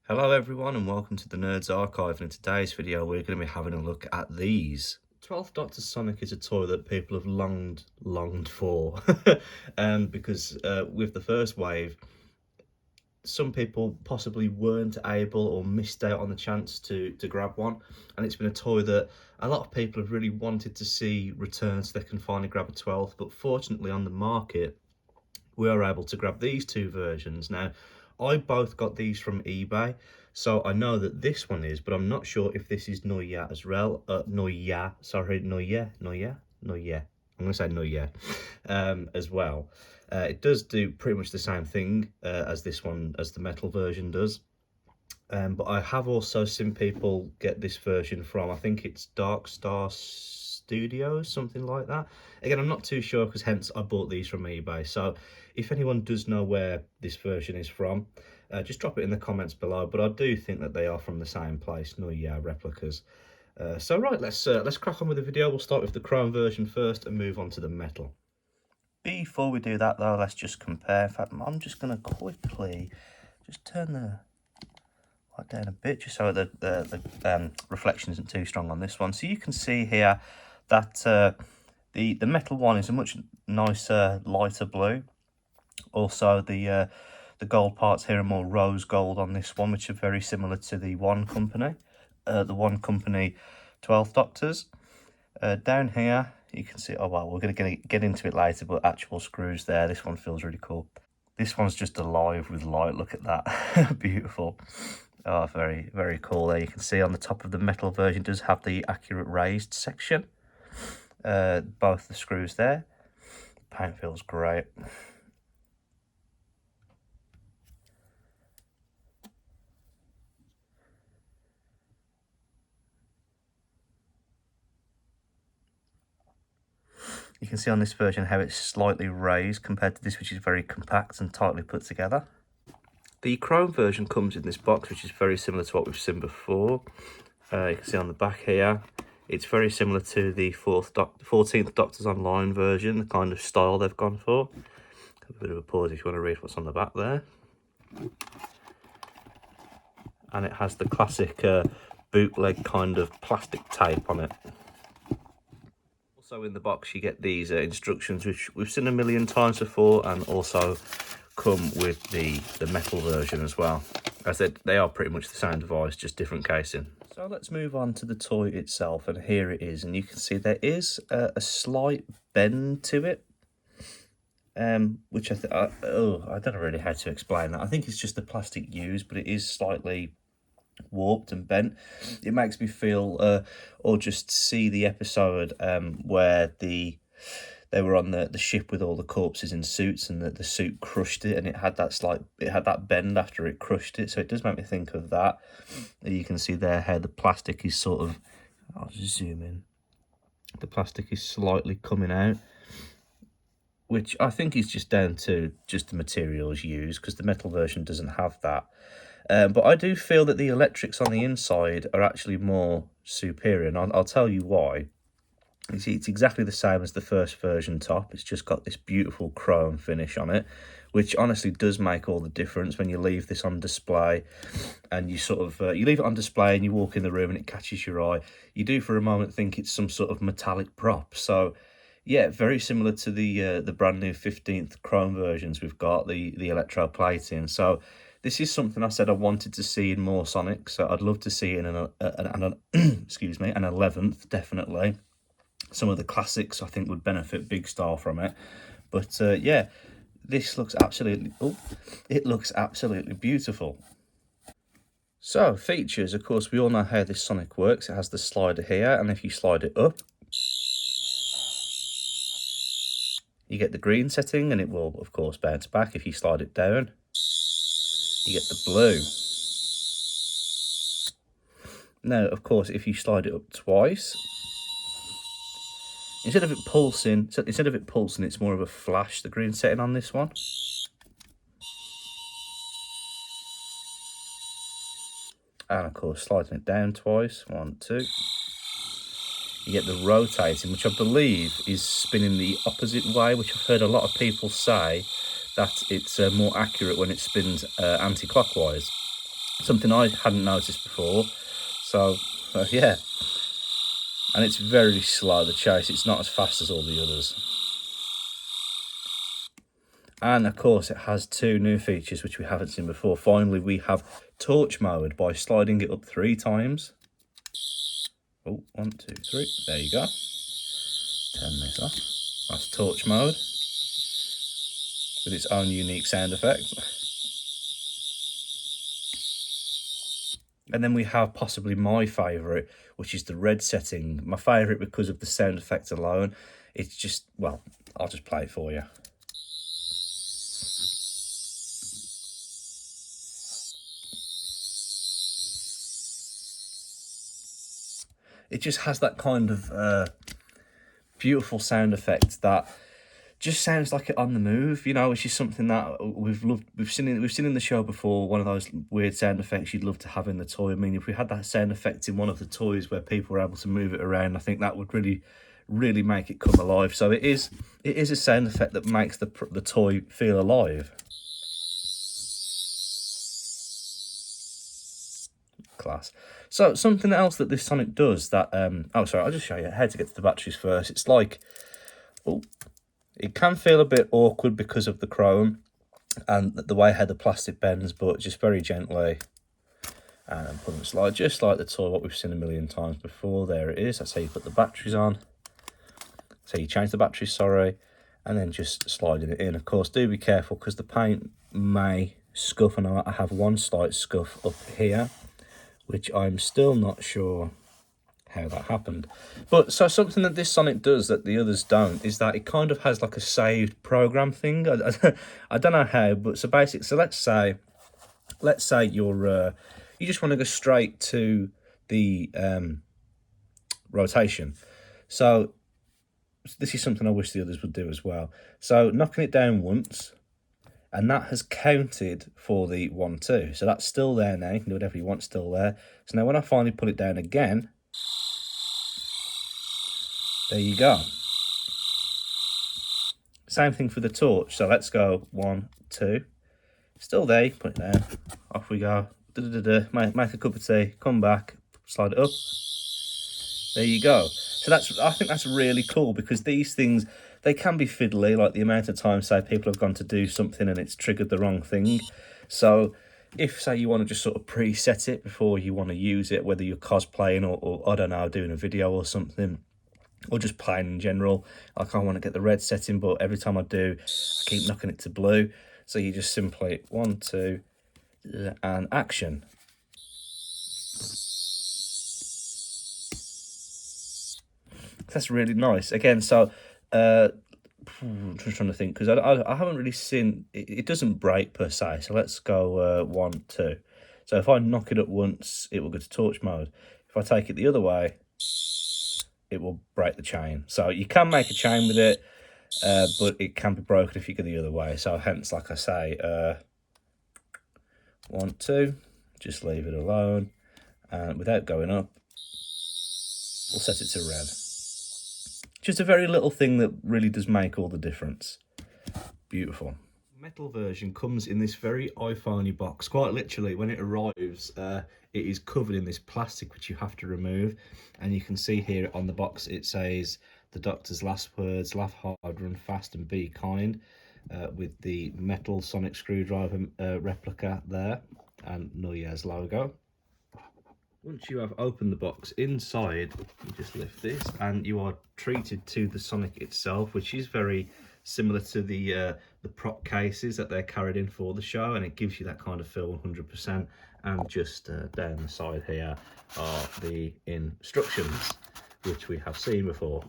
Hello everyone and welcome to the Nerds Archive, and in today's video we're going to be having a look at these. 12th Doctor Sonic is a toy that people have longed for because with the first wave some people possibly weren't able or missed out on the chance to grab one, and it's been a toy that a lot of people have really wanted to see return so they can finally grab a 12th, but fortunately on the market we are able to grab these two versions. Now, I both got these from eBay, so I know that this one is, but I'm not sure if this is Nawya as well. Nawya. I'm going to say Nawya as well. It does do pretty much the same thing as this one, as the metal version does. But I have also seen people get this version from, I think it's Dark Star Studios, something like that. Again, I'm not too sure because hence I bought these from eBay. So if anyone does know where this version is from, just drop it in the comments below. But I do think that they are from the same place, Nawya Replicas. So right, let's crack on with the video. We'll start with the chrome version first and move on to the metal. Before we do that though, let's just compare. In fact, I'm just going to quickly just turn the light down a bit just so the reflection isn't too strong on this one. So you can see here that the metal one is a much nicer, lighter blue. Also, the gold parts here are more rose gold on this one, which are very similar to the One Company, 12th Doctors. Down here, you can see, oh well, we're going to get into it later, but actual screws there. This one feels really cool. This one's just alive with light. Look at that. Beautiful. Oh, very, very cool. There you can see on the top of the metal version does have the accurate raised section. Both the screws there. Paint feels great. You can see on this version how it's slightly raised compared to this, which is very compact and tightly put together. The chrome version comes in this box, which is very similar to what we've seen before. You can see on the back here, it's very similar to the 14th Doctors Online version, the kind of style they've gone for. A bit of a pause if you want to read what's on the back there. And it has the classic bootleg kind of plastic tape on it. Also in the box you get these instructions, which we've seen a million times before, and also come with the metal version as well. As I said, they are pretty much the same device, just different casing. So let's move on to the toy itself, and here it is, and you can see there is a slight bend to it, which I don't know really how to explain that. I think it's just the plastic used, but it is slightly warped and bent. It makes me feel or just see the episode where they were on the ship with all the corpses in suits, and the suit crushed it, and it had that bend after it crushed it. So it does make me think of that. You can see there how the plastic is sort of, I'll just zoom in, the plastic is slightly coming out, which I think is just down to just the materials used, because the metal version doesn't have that. But I do feel that the electrics on the inside are actually more superior, and I'll tell you why. You see, it's exactly the same as the first version top. It's just got this beautiful chrome finish on it, which honestly does make all the difference when you leave this on display. And you sort of you leave it on display and you walk in the room and it catches your eye. You do for a moment think it's some sort of metallic prop. So yeah, very similar to the brand new 15th chrome versions we've got, the electroplating. So this is something I said I wanted to see in more Sonic. So I'd love to see it in excuse me, an 11th, definitely. Some of the classics I think would benefit big style from it. But yeah, this looks absolutely, it looks absolutely beautiful. So features, of course, we all know how this Sonic works. It has the slider here, and if you slide it up, you get the green setting, and it will of course bounce back. If you slide it down, you get the blue. Now, of course, if you slide it up twice, instead of it pulsing, it's more of a flash, the green setting on this one. And of course, sliding it down twice, 1, 2. You get the rotating, which I believe is spinning the opposite way, which I've heard a lot of people say that it's more accurate when it spins anti-clockwise. something I hadn't noticed before. So yeah, and it's very slow, the chase. It's not as fast as all the others. And of course it has two new features which we haven't seen before. Finally, we have torch mode by sliding it up 3 times. Oh, 1, 2, 3, there you go. Turn this off. That's torch mode with its own unique sound effect. And then we have possibly my favourite, which is the red setting. My favourite because of the sound effect alone. It's just, well, I'll just play it for you. It just has that kind of beautiful sound effect that just sounds like it on the move, you know, which is something that we've seen in the show before. One of those weird sound effects you'd love to have in the toy. I mean, if we had that sound effect in one of the toys where people were able to move it around, I think that would really make it come alive. So it is a sound effect that makes the toy feel alive. Class. So something else that this Sonic does that oh sorry, I'll just show you how to get to the batteries first. It's like, oh, it can feel a bit awkward because of the chrome and the way how the plastic bends, but just very gently and put them slide, just like the toy what we've seen a million times before. There it is. That's how you put the batteries on. So you change the batteries, sorry, and then just sliding it in. Of course, do be careful because the paint may scuff, and I have one slight scuff up here, which I'm still not sure how that happened. But so something that this Sonic does that the others don't is that it kind of has like a saved program thing. I don't know how, but so basically, so let's say you're you just want to go straight to the rotation. So this is something I wish the others would do as well. So knocking it down once, and that has counted for the 1, 2. So that's still there now. You can do whatever you want, still there. So now when I finally put it down again, there you go. Same thing for the torch. So let's go 1, 2. Still there, put it down. Off we go. Make a cup of tea, come back, slide it up. There you go. So I think that's really cool because these things, they can be fiddly, like the amount of times, say, people have gone to do something and it's triggered the wrong thing. So if, say, you want to just sort of preset it before you want to use it, whether you're cosplaying or I don't know, doing a video or something, or just playing in general, like I want to get the red setting, but every time I do, I keep knocking it to blue. So you just simply 1, 2, and action. That's really nice. Again, so I'm just trying to think because I haven't really seen it doesn't break per se. So let's go 1, 2. So if I knock it up once, it will go to torch mode. If I take it the other way, it will break the chain. So you can make a chain with it, but it can be broken if you go the other way. So hence, like I say, 1, 2, just leave it alone, and without going up, we'll set it to red. Just a very little thing that really does make all the difference. Beautiful. Metal version comes in this very iPhone-y box. Quite literally, when it arrives, it is covered in this plastic which you have to remove. And you can see here on the box it says the doctor's last words: laugh hard, run fast and be kind, with the metal Sonic screwdriver replica there and Nawya's logo. Once you have opened the box, inside you just lift this and you are treated to the Sonic itself, which is very similar to the prop cases that they're carried in for the show, and it gives you that kind of feel 100%. And just down the side here are the instructions, which we have seen before.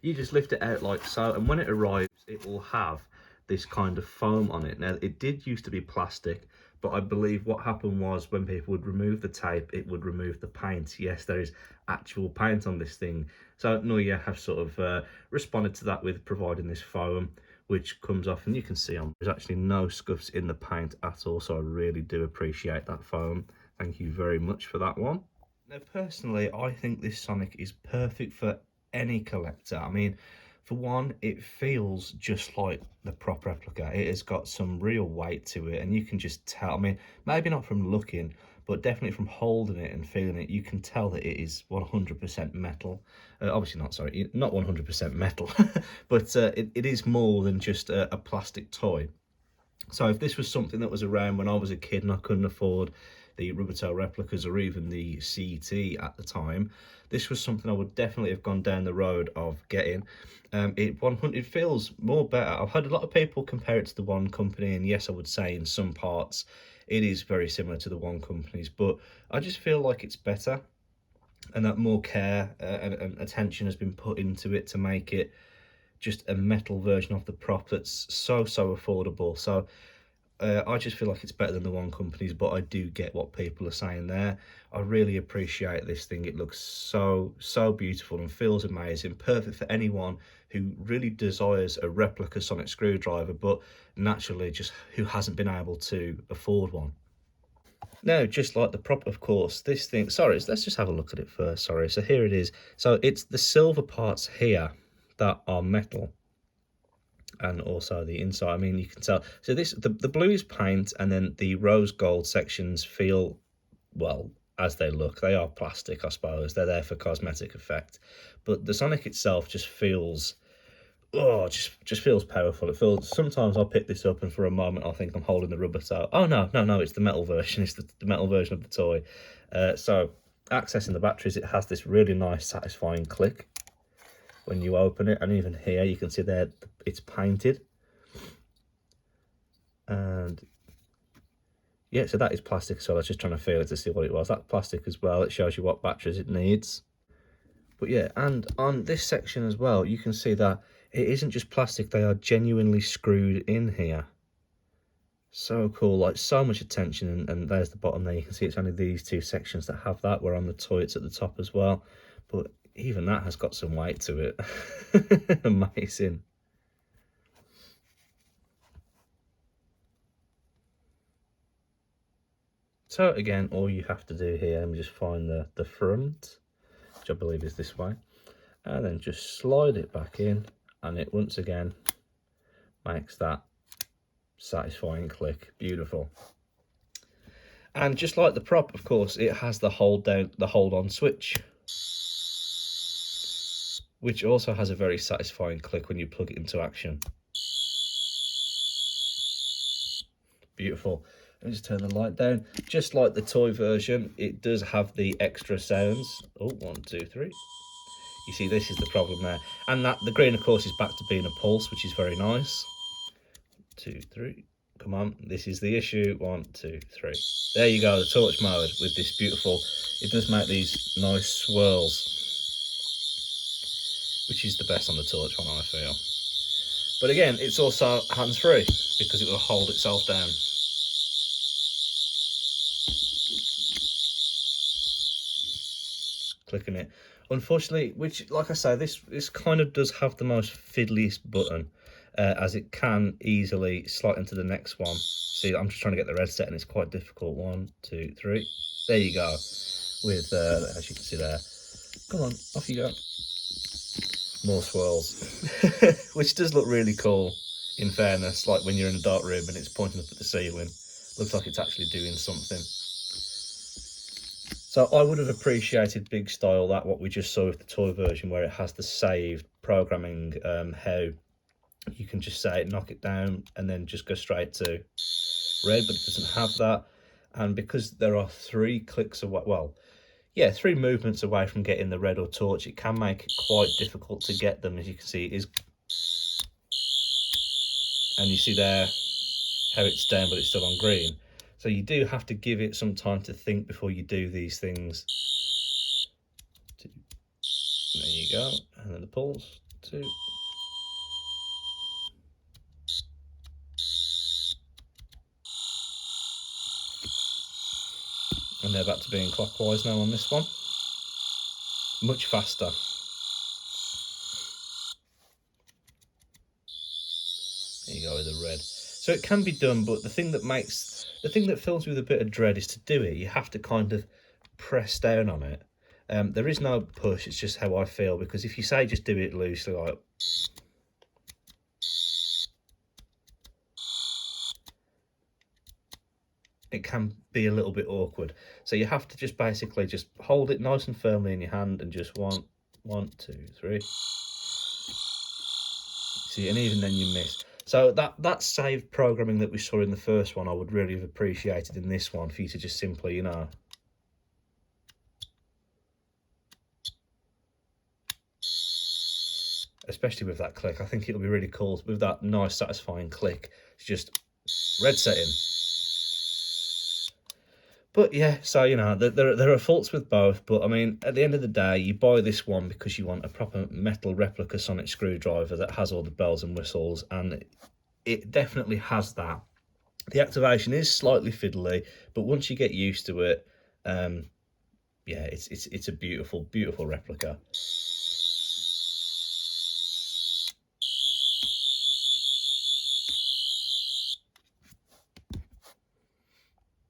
You just lift it out like so, and when it arrives it will have this kind of foam on it. Now it did used to be plastic, but I believe what happened was when people would remove the tape, it would remove the paint. Yes, there is actual paint on this thing. So Nawya have sort of responded to that with providing this foam, which comes off, and you can see there's actually no scuffs in the paint at all. So I really do appreciate that foam. Thank you very much for that one. Now, personally, I think this Sonic is perfect for any collector. I mean, For one, it feels just like the prop replica. It has got some real weight to it, and you can just tell. I mean, maybe not from looking, but definitely from holding it and feeling it, you can tell that it is 100% metal. Obviously not, sorry, not 100% metal, but it is more than just a plastic toy. So if this was something that was around when I was a kid and I couldn't afford the Rubbertail replicas or even the CT at the time, this was something I would definitely have gone down the road of getting. It feels more better. I've heard a lot of people compare it to the One Company, and yes, I would say in some parts it is very similar to the One Companies, but I just feel like it's better, and that more care and attention has been put into it to make it just a metal version of the prop that's so affordable. So I just feel like it's better than the One Companies, but I do get what people are saying there. I really appreciate this thing. It looks so beautiful and feels amazing. Perfect for anyone who really desires a replica sonic screwdriver, but naturally just who hasn't been able to afford one. Now, just like the prop, of course, this thing, sorry, let's just have a look at it first, sorry. So here it is. So it's the silver parts here that are metal, and also the inside. I mean, you can tell. So this, the blue is paint, and then the rose gold sections feel, well, as they look, they are plastic, I suppose. They're there for cosmetic effect. But the Sonic itself just feels, oh, just feels powerful. It feels, sometimes I'll pick this up and for a moment I'll think I'm holding the rubber tail. Oh, no, it's the metal version. It's the metal version of the toy. So accessing the batteries, it has this really nice, satisfying click when you open it, and even here you can see there it's painted, and yeah, so that is plastic. So I was just trying to feel it to see what it was. That's plastic as well. It shows you what batteries it needs. But yeah, and on this section as well, you can see that it isn't just plastic, they are genuinely screwed in here. So cool, like so much attention, and there's the bottom there. You can see it's only these two sections that have that, where on the toy it's at the top as well. But even that has got some weight to it. Amazing. So again, all you have to do here, let me just find the front, which I believe is this way, and then just slide it back in, and it once again makes that satisfying click. Beautiful. And just like the prop, of course, it has the hold on switch, which also has a very satisfying click when you plug it into action. Beautiful. Let me just turn the light down. Just like the toy version, it does have the extra sounds. Oh, 1, 2, 3. You see, this is the problem there. And that the green, of course, is back to being a pulse, which is very nice. 2, 3. Come on, this is the issue. 1, 2, 3. There you go, the torch mode with this beautiful, it does make these nice swirls, which is the best on the torch one, I feel. But again, it's also hands-free because it will hold itself down. Clicking it. Unfortunately, which, like I say, this kind of does have the most fiddliest button, as it can easily slot into the next one. See, I'm just trying to get the red set, and it's quite difficult. 1, 2, 3. There you go. With, as you can see there. Come on, off you go. More swirls, which does look really cool. In fairness, like when you're in a dark room and it's pointing up at the ceiling, looks like it's actually doing something. So I would have appreciated big style that what we just saw with the toy version, where it has the saved programming, how you can just say knock it down and then just go straight to red, but it doesn't have that. And because there are 3 clicks away, well, yeah, 3 movements away from getting the red or torch, it can make it quite difficult to get them. As you can see, it is, and you see there how it's down but it's still on green. So you do have to give it some time to think before you do these things. There you go, and then the pulse, 2. And they're back to being clockwise now on this one. Much faster. There you go with the red. So it can be done, but the thing that fills me with a bit of dread is to do it, you have to kind of press down on it There is no push, it's just how I feel, because if you say just do it loosely, like, it can be a little bit awkward. So you have to just basically just hold it nice and firmly in your hand and just one, two, three. See, and even then you miss. So that saved programming that we saw in the first one, I would really have appreciated in this one, for you to just simply, you know, especially with that click. I think it'll be really cool with that nice satisfying click. It's just red setting. But yeah, so, you know, there are faults with both, but I mean, at the end of the day, you buy this one because you want a proper metal replica sonic screwdriver that has all the bells and whistles, and it definitely has that. The activation is slightly fiddly, but once you get used to it, yeah, it's a beautiful, beautiful replica.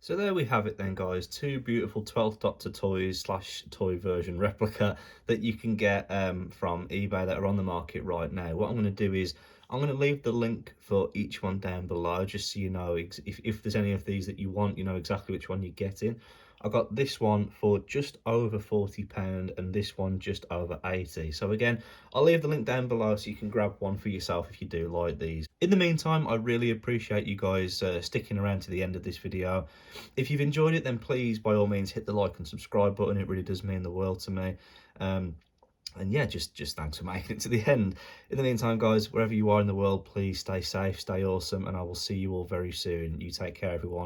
So there we have it then, guys. Two beautiful 12th Doctor toys / toy version replica that you can get from eBay that are on the market right now. What I'm going to do is I'm going to leave the link for each one down below, just so you know if there's any of these that you want, you know exactly which one you're getting. I got this one for just over £40 and this one just over 80. So again, I'll leave the link down below so you can grab one for yourself if you do like these. In the meantime, I really appreciate you guys sticking around to the end of this video. If you've enjoyed it, then please, by all means, hit the like and subscribe button. It really does mean the world to me. And yeah, just thanks for making it to the end. In the meantime, guys, wherever you are in the world, please stay safe, stay awesome, and I will see you all very soon. You take care, everyone.